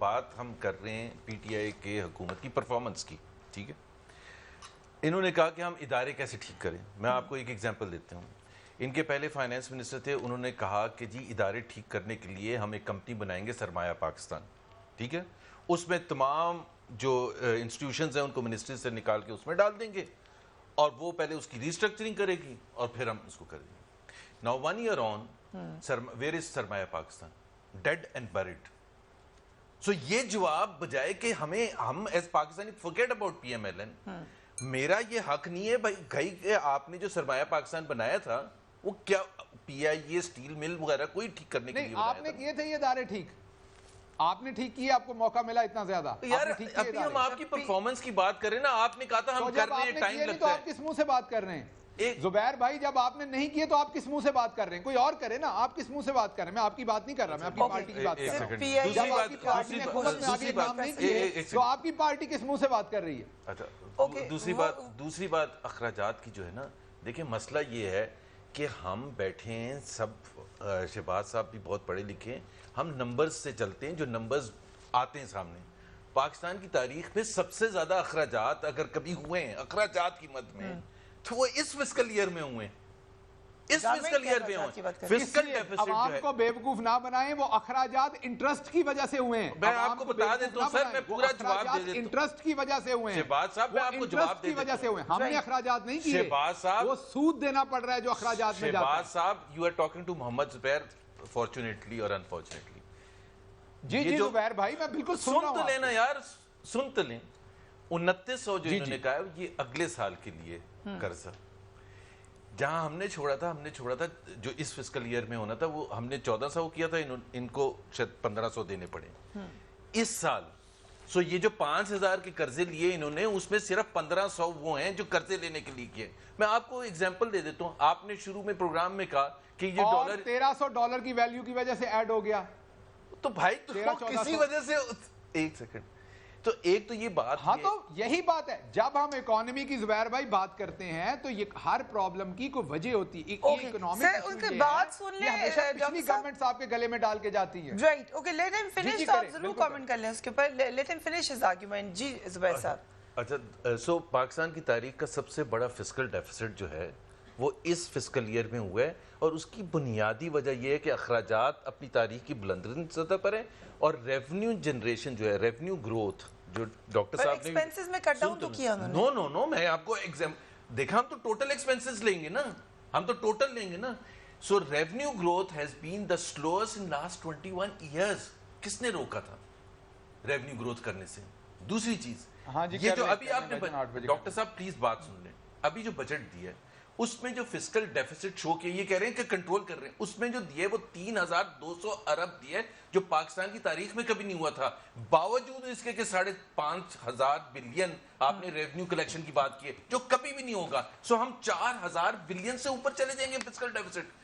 بات ہم کر رہے ہیں پی ٹی آئی کے حکومت کی پرفارمنس کی، ٹھیک ہے، انہوں نے کہا کہ ہم ادارے کیسے ٹھیک کریں. میں آپ کو ایک ایگزامپل دیتا ہوں. ان کے پہلے فائنانس منسٹر تھے، انہوں نے کہا کہ جی ادارے ٹھیک کرنے کے لیے ہم ایک کمپنی بنائیں گے سرمایہ پاکستان، ٹھیک ہے، اس میں تمام جو انسٹیٹیوشنز ہیں ان کو منسٹری سے نکال کے اس میں ڈال دیں گے اور وہ پہلے اس کی ریسٹرکچرنگ کرے گی اور پھر ہم اس کو کر دیں گے. Now 1 year on, where is سرمایہ Pakistan? Dead and buried. So یہ جواب بجائے کہ ہم as Pakistani forget about PMLN، میرا یہ حق نہیں ہے بھائی کہ آپ نے جو سرمایہ پاکستان بنایا تھا وہ کیا پی آئی اے اسٹیل مل وغیرہ کوئی ٹھیک کرنے کے لیے آپ نے کیے تھے یہ ادارے ٹھیک، آپ نے ٹھیک کیے، آپ کو موقع ملا اتنا زیادہ. یار ابھی ہم آپ کی پرفارمنس کی بات کریں نا، آپ نے کہا تھا ہم کر رہے ہیں، ٹائم لگتا ہے. تو آپ کس منہ سے بات کر رہے ہیں زبیر بھائی؟ جب آپ نے نہیں کیے تو آپ کس منہ سے بات کر رہے ہیں؟ کوئی اور کرے نا، آپ کس منہ سے بات کر رہے ہیں؟ میں آپ کی بات نہیں کر رہا، میں آپ کی پارٹی کی بات کر رہا ہوں. جب آپ کی پارٹی نے حکومت میں آگے کام نہیں کیے تو آپ کی پارٹی کس منہ سے بات کر رہی ہے؟ اچھا، دوسری بات اخراجات کی جو ہے نا، دیکھیں مسئلہ یہ ہے کہ ہم بیٹھے ہیں سب، شہباز صاحب بھی بہت پڑھے لکھے ہیں، ہم نمبرز سے چلتے ہیں، جو نمبرز آتے ہیں سامنے. پاکستان کی تاریخ میں سب سے زیادہ اخراجات اگر کبھی ہوئے ہیں اخراجات کی مد میں تو وہ اس فسکل ایئر میں ہوئے ہیں، اس فسکل ایئر میں ہوئے. فسکل ڈیفیسٹ جو ہے، عوام کو بیوقوف نہ بنائیں، وہ اخراجات انٹرسٹ کی وجہ سے ہوئے ہیں. میں آپ کو بتا دیتا ہوں سر، میں پورا جواب دے دیتا ہوں. انٹرسٹ کی وجہ سے ہوئے ہیں شہباز صاحب، میں آپ کو جواب دے دیتا ہوں. ہم نے اخراجات نہیں کیے، شہباز صاحب، وہ سود دینا پڑ رہا ہے جو اخراجات میں جاتا ہے. شہباز صاحب، you are talking to Muhammad Zubair fortunately اور انفارچونیٹلی. جی زبیر بھائی، میں بالکل سن رہا ہوں. سن تو لینا یار، سن تو لیں. 2900 جو انہوں نے کہا ہے یہ اگلے سال کے لیے قرضہ، جہاں ہم نے چھوڑا تھا جو اس فسکل ایئر میں ہونا تھا وہ ہم نے 1400 کیا تھا، ان کو شاید 1500 دینے پڑے اس سال. سو یہ جو 5000 کے قرضے لیے انہوں نے، اس میں صرف 1500 وہ ہیں جو قرضے لینے کے لیے کیے. میں آپ کو ایگزامپل دے دیتا ہوں. آپ نے شروع میں پروگرام میں کہا کہ یہ ڈالر $1300 کی ویلیو کی وجہ سے ایڈ ہو گیا. تو بھائی تو کسی وجہ سے، ایک سیکنڈ، تو ایک تو یہ بات، ہاں تو یہی بات ہے. جب ہم اکانومی کی زبیر بھائی بات کرتے ہیں تو یہ ہر پرابلم کی کوئی وجہ ہوتی ہے. سر ان کی بات سن لیں، پچھلی گورنمنٹ صاحب کے گلے میں ڈال کے جاتی ہے. رائٹ، اوکے، لیٹ ہم فنش. آپ ضرور کامنٹ کر لیں اس کے اوپر. لیٹ ہم فنش ہز آرگیومنٹ. جی زبیر صاحب. اچھا، سو پاکستان کی تاریخ کا سب سے بڑا فسکل ڈیفیسٹ جو ہے وہ اس فسکل ایئر میں ہوا ہے، اور اس کی بنیادی وجہ یہ ہے کہ اخراجات اپنی تاریخ کی بلند سطح پر ہیں، اور ریونیو جنریشن جو ہے، ریونیو گروتھ جو ڈاکٹر صاحب نے ایکسپینسز میں کٹ ڈاؤن تو کیا انہوں نے. نو میں آپ کو دیکھا، ہم تو ٹوٹل ایکسپینسز لیں گے نا، ہم تو ٹوٹل لیں گے نا. So revenue growth has been the slowest in last 21 years. کس نے روکا تھا ریونیو گروتھ کرنے سے؟ دوسری چیز، یہ جو ابھی آپ نے، ڈاکٹر صاحب پلیز بات سن لیں، ابھی جو بجٹ دیا ہے اس میں جو فسکل ڈیفیسٹ شو کیا، یہ کہہ رہے ہیں کہ کنٹرول کر رہے ہیں، اس میں جو دیے وہ 3200 ارب دیے، جو پاکستان کی تاریخ میں کبھی نہیں ہوا تھا، باوجود اس کے کہ 5,500 بلین آپ نے ریونیو کلیکشن کی بات کی ہے، جو کبھی بھی نہیں ہوگا. سو ہم 4000 بلین سے اوپر چلے جائیں گے فسکل ڈیفیسٹ.